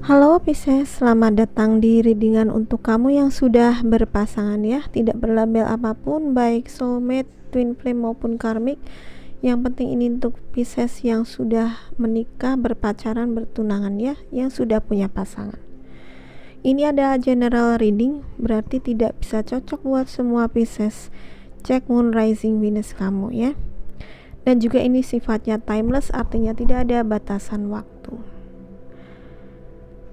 Halo Pisces, selamat datang di readingan untuk kamu yang sudah berpasangan ya. Tidak berlabel apapun, baik soulmate, twin flame maupun karmic. Yang penting ini untuk Pisces yang sudah menikah, berpacaran, bertunangan ya, yang sudah punya pasangan. Ini ada general reading, berarti tidak bisa cocok buat semua Pisces. Cek moon rising Venus kamu ya. Dan juga ini sifatnya timeless, artinya tidak ada batasan waktu.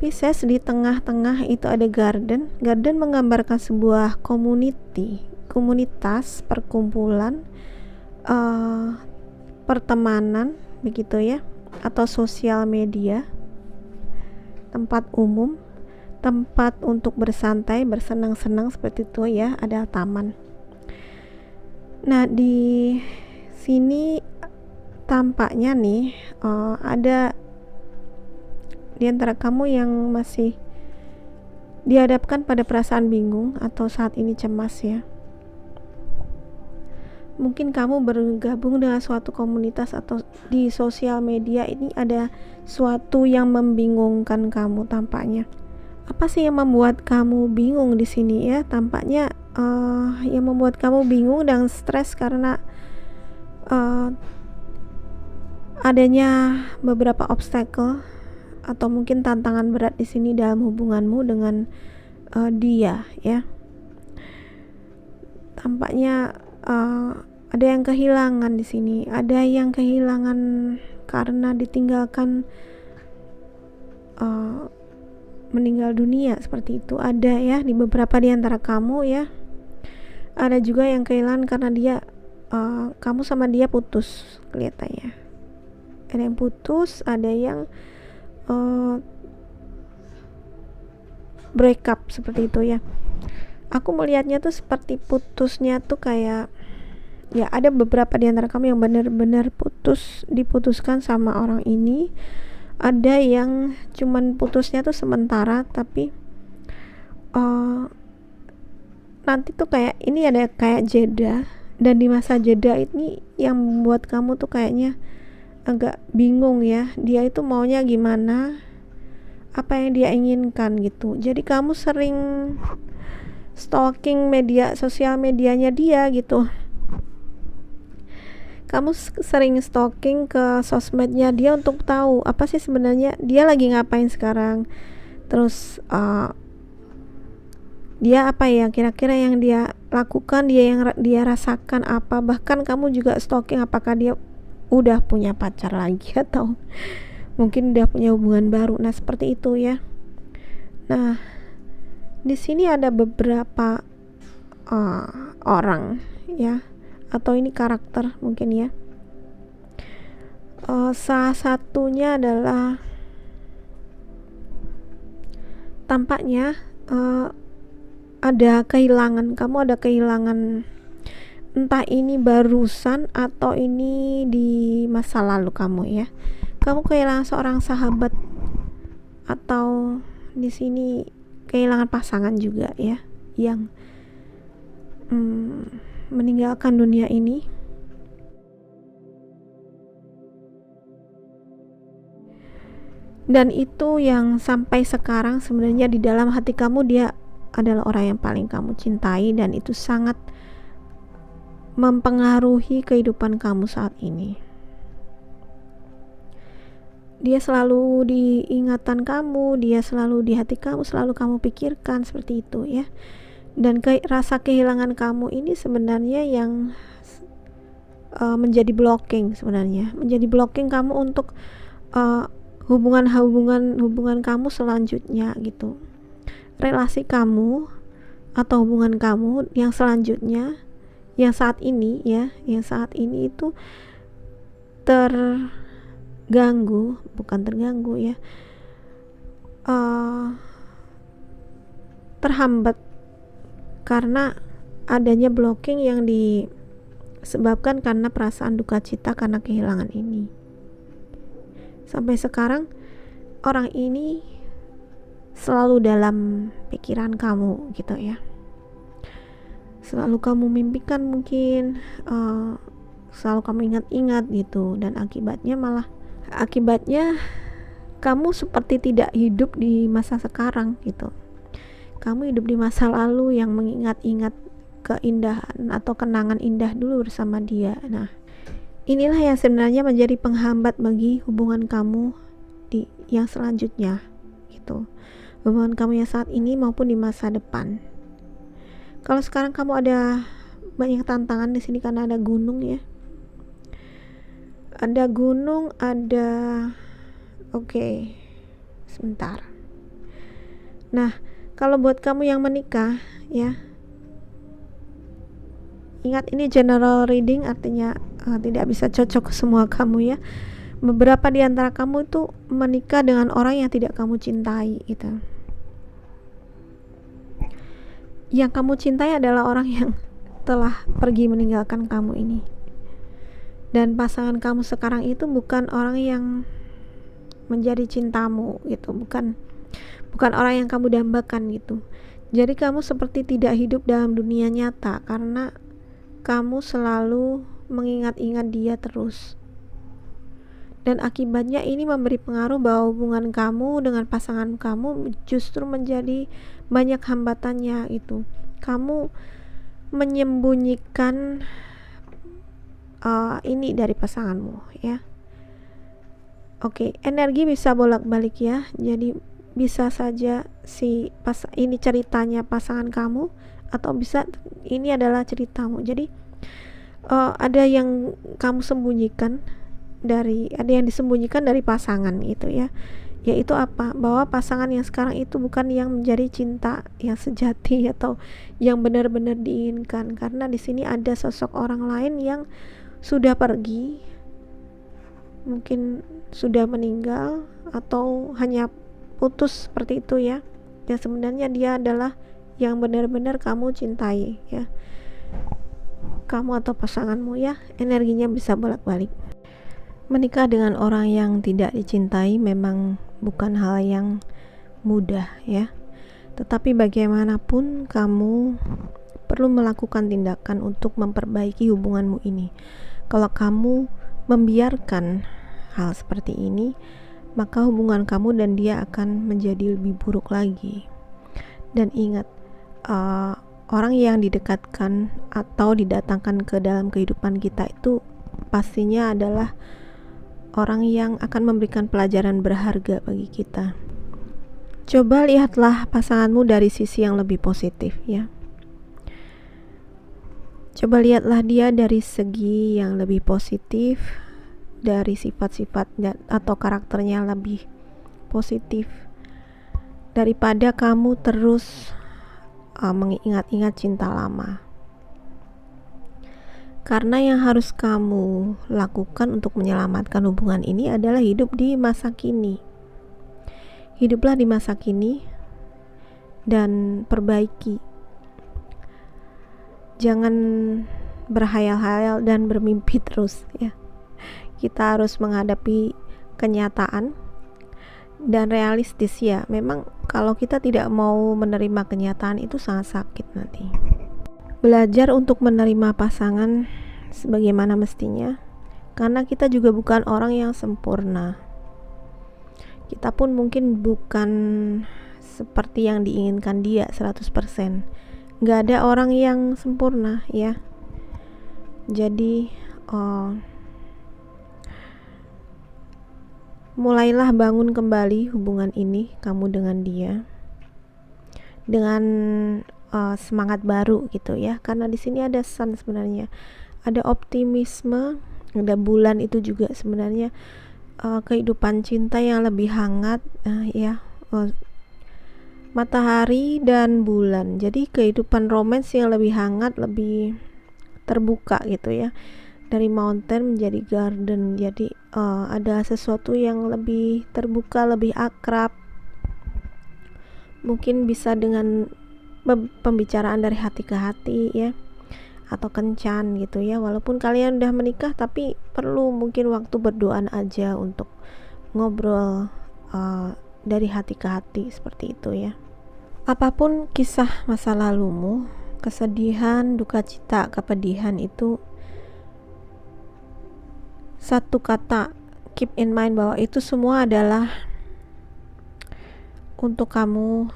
Pisces, di tengah-tengah itu ada garden. Garden menggambarkan sebuah komunitas, perkumpulan, pertemanan, begitu ya, atau sosial media, tempat umum, tempat untuk bersantai, bersenang-senang seperti itu ya, ada taman. Nah, di sini tampaknya nih ada di antara kamu yang masih dihadapkan pada perasaan bingung atau saat ini cemas ya. Mungkin kamu bergabung dengan suatu komunitas atau di sosial media, ini ada suatu yang membingungkan kamu tampaknya. Apa sih yang membuat kamu bingung di sini ya? Tampaknya yang membuat kamu bingung dan stres karena adanya beberapa obstacle atau mungkin tantangan berat di sini dalam hubunganmu dengan dia ya. Tampaknya ada yang kehilangan di sini, ada yang kehilangan karena ditinggalkan, meninggal dunia seperti itu, ada ya di beberapa di antara kamu ya. Ada juga yang kehilangan karena dia kamu sama dia putus kelihatannya. Ada yang putus, ada yang break up seperti itu ya. Aku melihatnya tuh seperti putusnya tuh kayak ya, ada beberapa di antara kamu yang benar-benar diputuskan sama orang ini. Ada yang cuman putusnya tuh sementara, tapi nanti tuh kayak ini ada kayak jeda, dan di masa jeda ini yang membuat kamu tuh kayaknya agak bingung ya, dia itu maunya gimana, apa yang dia inginkan gitu. Jadi kamu sering stalking sosial medianya dia gitu. Kamu sering stalking ke sosmednya dia untuk tahu apa sih sebenarnya dia lagi ngapain sekarang, terus dia apa ya kira-kira yang dia lakukan, yang dia rasakan apa. Bahkan kamu juga stalking apakah dia udah punya pacar lagi atau mungkin udah punya hubungan baru. Nah, seperti itu ya. Nah, di sini ada beberapa orang ya, atau ini karakter mungkin ya. Salah satunya adalah tampaknya ada kehilangan, kamu ada kehilangan, entah ini barusan atau ini di masa lalu kamu ya. Kamu kehilangan seorang sahabat, atau di sini kehilangan pasangan juga ya, yang meninggalkan dunia ini. Dan itu yang sampai sekarang sebenarnya di dalam hati kamu dia adalah orang yang paling kamu cintai, dan itu sangat mempengaruhi kehidupan kamu saat ini. Dia selalu di ingatan kamu, dia selalu di hati kamu, selalu kamu pikirkan seperti itu ya. Dan rasa kehilangan kamu ini sebenarnya yang menjadi blocking kamu untuk hubungan kamu selanjutnya gitu. Relasi kamu atau hubungan kamu yang selanjutnya, yang saat ini itu terhambat karena adanya blocking yang disebabkan karena perasaan duka cita karena kehilangan ini. Sampai sekarang orang ini selalu dalam pikiran kamu gitu ya. Selalu kamu mimpikan mungkin, selalu kamu ingat-ingat gitu, dan akibatnya kamu seperti tidak hidup di masa sekarang gitu. Kamu hidup di masa lalu yang mengingat-ingat keindahan atau kenangan indah dulu bersama dia. Nah, inilah yang sebenarnya menjadi penghambat bagi hubungan kamu di yang selanjutnya gitu. Hubungan kamu yang saat ini maupun di masa depan. Kalau sekarang kamu ada banyak tantangan di sini karena ada gunung ya. Ada gunung, ada Oke, sebentar. Nah, kalau buat kamu yang menikah ya, ingat ini general reading, artinya tidak bisa cocok ke semua kamu ya. Beberapa di antara kamu itu menikah dengan orang yang tidak kamu cintai gitu. Yang kamu cintai adalah orang yang telah pergi meninggalkan kamu ini. Dan pasangan kamu sekarang itu bukan orang yang menjadi cintamu gitu, bukan orang yang kamu dambakan gitu. Jadi kamu seperti tidak hidup dalam dunia nyata karena kamu selalu mengingat-ingat dia terus. Dan akibatnya ini memberi pengaruh bahwa hubungan kamu dengan pasangan kamu justru menjadi banyak hambatannya itu. Kamu menyembunyikan ini dari pasanganmu ya. Oke, energi bisa bolak-balik ya. Jadi bisa saja ini ceritanya pasangan kamu, atau bisa ini adalah ceritamu. Jadi ada yang kamu sembunyikan ada yang disembunyikan dari pasangan itu ya. Yaitu apa? Bahwa pasangan yang sekarang itu bukan yang menjadi cinta yang sejati atau yang benar-benar diinginkan, karena di sini ada sosok orang lain yang sudah pergi, mungkin sudah meninggal atau hanya putus seperti itu ya. Ya sebenarnya dia adalah yang benar-benar kamu cintai ya. Kamu atau pasanganmu ya, energinya bisa bolak-balik. Menikah dengan orang yang tidak dicintai memang bukan hal yang mudah ya. Tetapi bagaimanapun kamu perlu melakukan tindakan untuk memperbaiki hubunganmu ini. Kalau kamu membiarkan hal seperti ini, maka hubungan kamu dan dia akan menjadi lebih buruk lagi. Dan ingat, orang yang didekatkan atau didatangkan ke dalam kehidupan kita itu pastinya adalah orang yang akan memberikan pelajaran berharga bagi kita. Coba lihatlah pasanganmu dari sisi yang lebih positif ya. Coba lihatlah dia dari segi yang lebih positif, dari sifat-sifat atau karakternya lebih positif, daripada kamu terus mengingat-ingat cinta lama. Karena yang harus kamu lakukan untuk menyelamatkan hubungan ini adalah hidup di masa kini. Hiduplah di masa kini dan perbaiki. Jangan berhayal-hayal dan bermimpi terus ya. Kita harus menghadapi kenyataan dan realistis ya. Memang kalau kita tidak mau menerima kenyataan itu sangat sakit nanti. Belajar untuk menerima pasangan sebagaimana mestinya, karena kita juga bukan orang yang sempurna. Kita pun mungkin bukan seperti yang diinginkan dia 100%. Gak ada orang yang sempurna ya. Jadi mulailah bangun kembali hubungan ini kamu dengan dia dengan semangat baru gitu ya, karena di sini ada sun sebenarnya, ada optimisme, ada bulan itu juga sebenarnya kehidupan cinta yang lebih hangat ya, matahari dan bulan, jadi kehidupan romance yang lebih hangat, lebih terbuka gitu ya, dari mountain menjadi garden, jadi ada sesuatu yang lebih terbuka, lebih akrab, mungkin bisa dengan pembicaraan dari hati ke hati ya, atau kencan gitu ya. Walaupun kalian udah menikah, tapi perlu mungkin waktu berdoa aja untuk ngobrol dari hati ke hati seperti itu ya. Apapun kisah masa lalumu, kesedihan, duka cita, kepedihan, itu satu kata, keep in mind bahwa itu semua adalah untuk kamu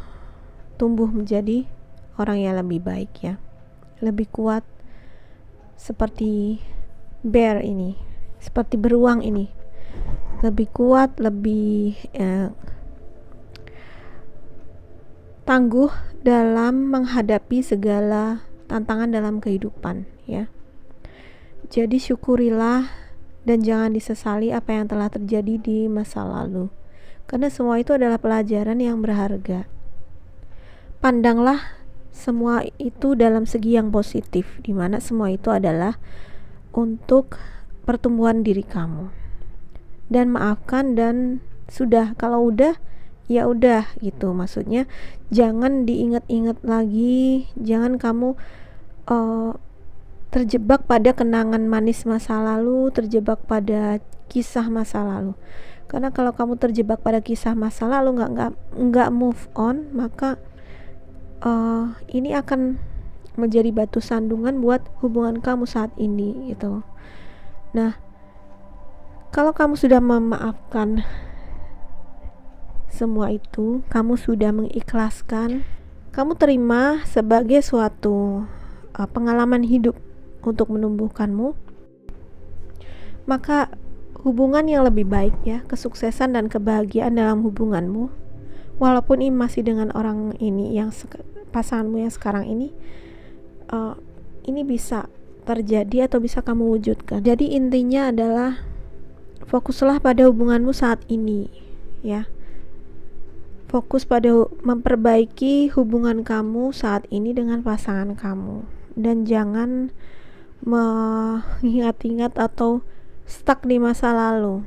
tumbuh menjadi orang yang lebih baik ya, lebih kuat seperti bear ini, seperti beruang ini, lebih kuat, lebih tangguh dalam menghadapi segala tantangan dalam kehidupan ya. Jadi syukurilah dan jangan disesali apa yang telah terjadi di masa lalu, karena semua itu adalah pelajaran yang berharga. Pandanglah semua itu dalam segi yang positif, di mana semua itu adalah untuk pertumbuhan diri kamu. Dan maafkan, dan sudah, kalau udah ya udah gitu. Maksudnya jangan diingat-ingat lagi, jangan kamu terjebak pada kenangan manis masa lalu, terjebak pada kisah masa lalu. Karena kalau kamu terjebak pada kisah masa lalu, nggak move on, maka ini akan menjadi batu sandungan buat hubungan kamu saat ini gitu. Nah, kalau kamu sudah memaafkan semua itu, kamu sudah mengikhlaskan, kamu terima sebagai suatu pengalaman hidup untuk menumbuhkanmu, maka hubungan yang lebih baik ya, kesuksesan dan kebahagiaan dalam hubunganmu, walaupun ini masih dengan orang ini yang pasanganmu yang sekarang ini bisa terjadi atau bisa kamu wujudkan. Jadi intinya adalah fokuslah pada hubunganmu saat ini ya. Fokus pada memperbaiki hubungan kamu saat ini dengan pasangan kamu, dan jangan mengingat-ingat atau stuck di masa lalu.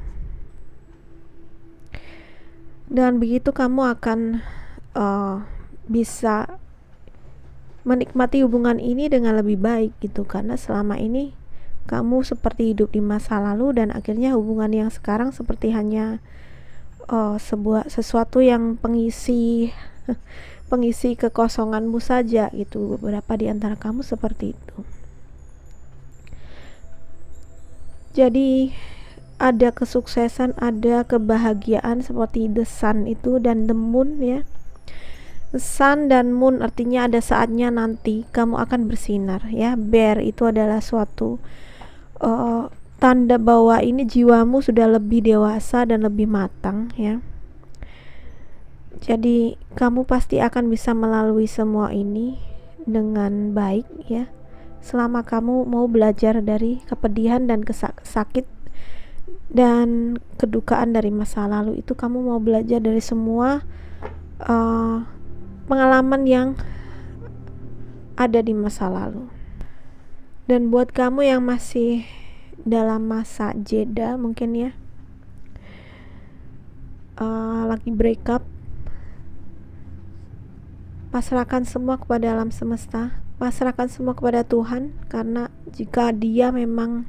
Dan begitu kamu akan bisa menikmati hubungan ini dengan lebih baik gitu, karena selama ini kamu seperti hidup di masa lalu, dan akhirnya hubungan yang sekarang seperti hanya sesuatu yang pengisi kekosonganmu saja gitu. Beberapa di antara kamu seperti itu. Jadi ada kesuksesan, ada kebahagiaan seperti the sun itu dan the moon ya. Sun dan moon artinya ada saatnya nanti kamu akan bersinar ya. Bear itu adalah suatu tanda bahwa ini jiwamu sudah lebih dewasa dan lebih matang ya. Jadi kamu pasti akan bisa melalui semua ini dengan baik ya, selama kamu mau belajar dari kepedihan dan sakit dan kedukaan dari masa lalu itu. Kamu mau belajar dari semua pengalaman yang ada di masa lalu. Dan buat kamu yang masih dalam masa jeda mungkin ya, lagi break up, pasrahkan semua kepada alam semesta, pasrahkan semua kepada Tuhan, karena jika dia memang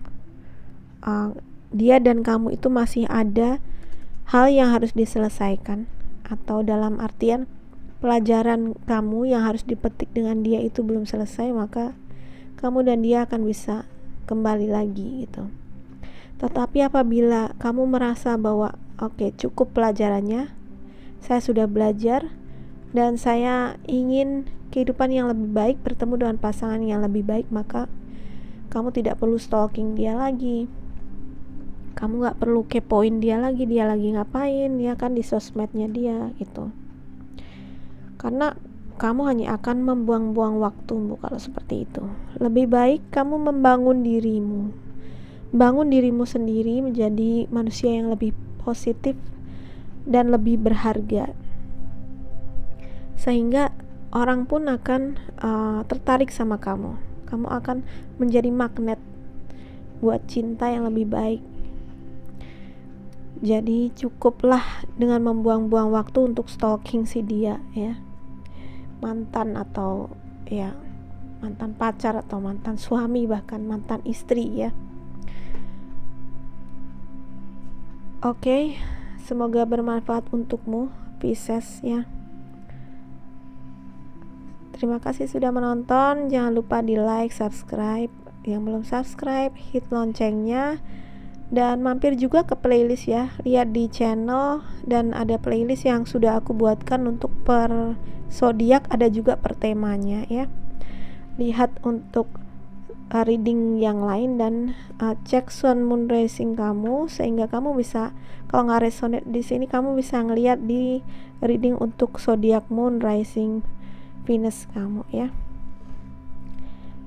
dia dan kamu itu masih ada hal yang harus diselesaikan, atau dalam artian pelajaran kamu yang harus dipetik dengan dia itu belum selesai, maka kamu dan dia akan bisa kembali lagi gitu. Tetapi apabila kamu merasa bahwa oke, cukup pelajarannya, saya sudah belajar dan saya ingin kehidupan yang lebih baik, bertemu dengan pasangan yang lebih baik, maka kamu tidak perlu stalking dia lagi, kamu gak perlu kepoin dia lagi ngapain ya kan di sosmednya dia gitu. Karena kamu hanya akan membuang-buang waktumu kalau seperti itu. Lebih baik kamu membangun dirimu, bangun dirimu sendiri menjadi manusia yang lebih positif dan lebih berharga, sehingga orang pun akan tertarik sama kamu. Kamu akan menjadi magnet buat cinta yang lebih baik. Jadi cukuplah dengan membuang-buang waktu untuk stalking si dia ya, mantan atau ya mantan pacar atau mantan suami, bahkan mantan istri ya. Oke, semoga bermanfaat untukmu Pisces ya. Terima kasih sudah menonton. Jangan lupa di like, subscribe. Yang belum subscribe, hit loncengnya Dan mampir juga ke playlist ya, lihat di channel dan ada playlist yang sudah aku buatkan untuk per zodiak, ada juga per temanya ya. Lihat untuk reading yang lain dan cek sun moon rising kamu, sehingga kamu bisa, kalau nggak resonate di sini, kamu bisa ngelihat di reading untuk zodiak moon rising Venus kamu ya.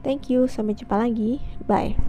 Thank you, sampai jumpa lagi, bye.